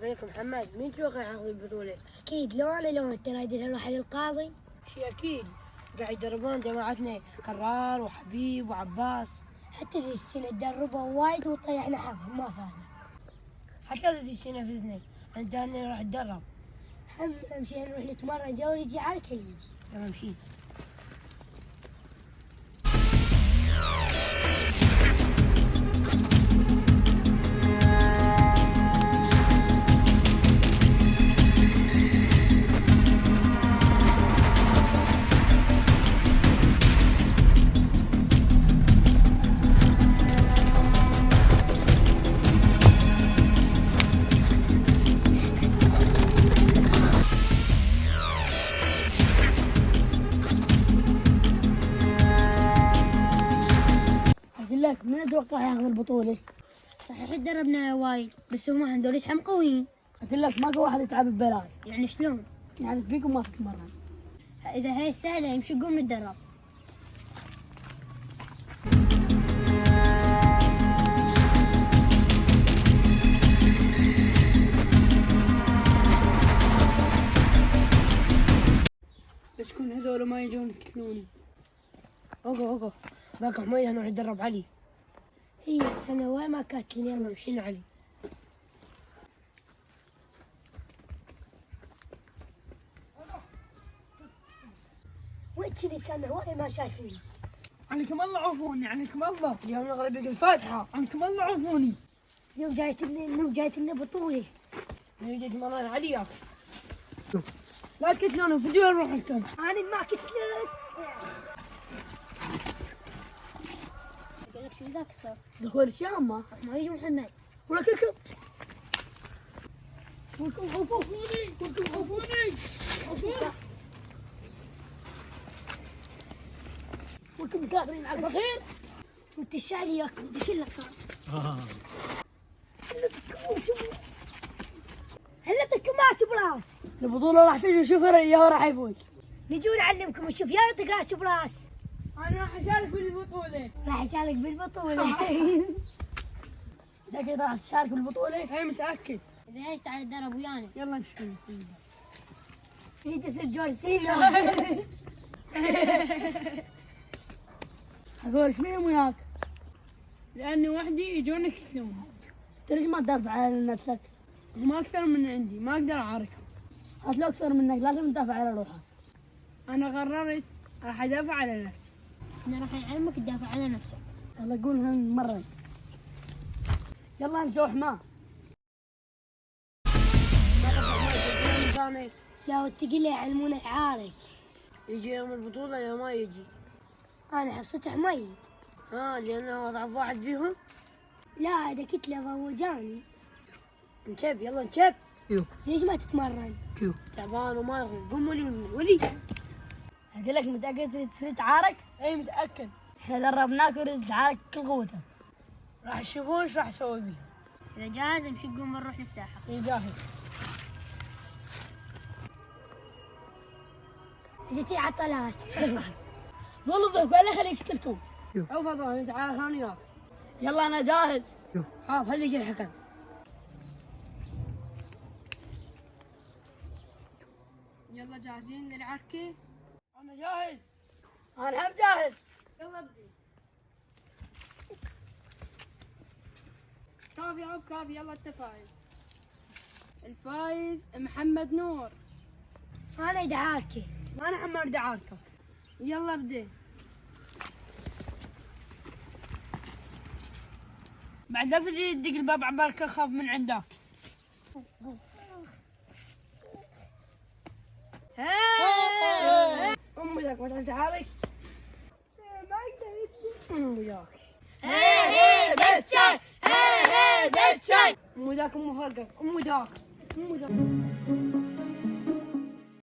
عليك محمد، مين تتوقع ياخذ البطولة؟ اكيد لو انا لو انت رايد اروح للقاضي. شي اكيد، قاعد يدربون جماعتنا كرار وحبيب وعباس. حتى ذي السنة تدربوا وايد وطيحنا حظهم ما فاز. حتى ذي السنة فزنا، انت هني راح تدرب. نمشي نروح نتمرن دوري يجي على كل يجي. يلا مشي. اقول لك من اتوقع ياخذ البطولة؟ صحيح تدربنا وايد بس هم هذول هم قويين. اقول لك ماكو واحد يتعب ببلاش. يعني شلون؟ يعني بيكم ما تتمرن. اذا هي سهلة يمشي قوم نتدرب. بس كون هذول ما يجون يقتلوني. اوقف ذاك حميد نروح ندرب علي. هي سنة وين ما كاتلين. يلا مشينا علي. وين كذي سنة وين ما شايفين. عنكم الله عوفوني، عنكم الله. اليوم نغلب الفاتحة، عنكم الله عوفوني. اليوم جايت لنا بطولة. نريد نتمرن عليك. لا تقتلوني، فيديو نروح لكم. انا ما كتلت. قال لك شو ذاك صار؟ دخول الشام ما يجي محمد. ولا كركب. ولكم خوفوني، ولكم خوفوني. ولكم قادرين على الفقير. انت الشعلي ياك انت شلك هلا تكماس براس. البطولة راح تجي، شوف يا راح يفوز. نجي نعلمكم نشوف يا يعطيك راس براس. انا راح اشارك بالبطولة. راح اشارك بالبطولة. اذا راح تشارك بالبطولة؟ اي متأكد. اذا ايش تعال تدرب ويانا. يلا نشوف. اريد اصير جورسينا. هذول ايش بيهم وياك؟ لاني وحدي يجون يكتلون. انت ليش ما تدافع على نفسك؟ هم اكثر من عندي، ما اقدر اعاركهم. هات لو اكثر منك لازم تدافع على روحك. انا قررت راح ادافع على نفسي. انا راح نعلمك تدافع على نفسك. يلا قول هالمرة. يلا نسوي حماه. لا وتقول لي يعلمونا عارك. يجي يوم البطولة يا ما يجي؟ انا حصيت حميد. لأنه أضعف واحد فيهم؟ لا هذا كتلة فهو جاني. نشب يلا نشب. ليش ما تتمرن؟ تعبان وما يغلب. قوم ولي. أقول لك متأكد تريد تعارك؟ اي متأكد. احنا دربناك وريد تعارك كل قوتك. راح تشوفون ايش راح اسوي بيها. اذا جاهز امشي قوم نروح للساحة. اي جاهز. جيتي عطلات. ظل الضحك ولا خليك يقتلكم. عوف هذول نتعارك انا وياك. يلا انا جاهز. حاضر خلي يجي الحكم. يلا جاهزين للعركة؟ انا جاهز. انا هم جاهز. يلا ابدي. كافي يا كافي. يلا انت فايز. الفايز محمد نور. انا ادعاكي. انا هم اريد اعاركك. يلا ابدي. بعد لا تجي تدق الباب عبالك اخاف من عنده. امي ذاك ما تعرف تعارك. ما اقدر. امي ذاك. بتشاي. امي ذاك. امي فرقك. امي ذاك.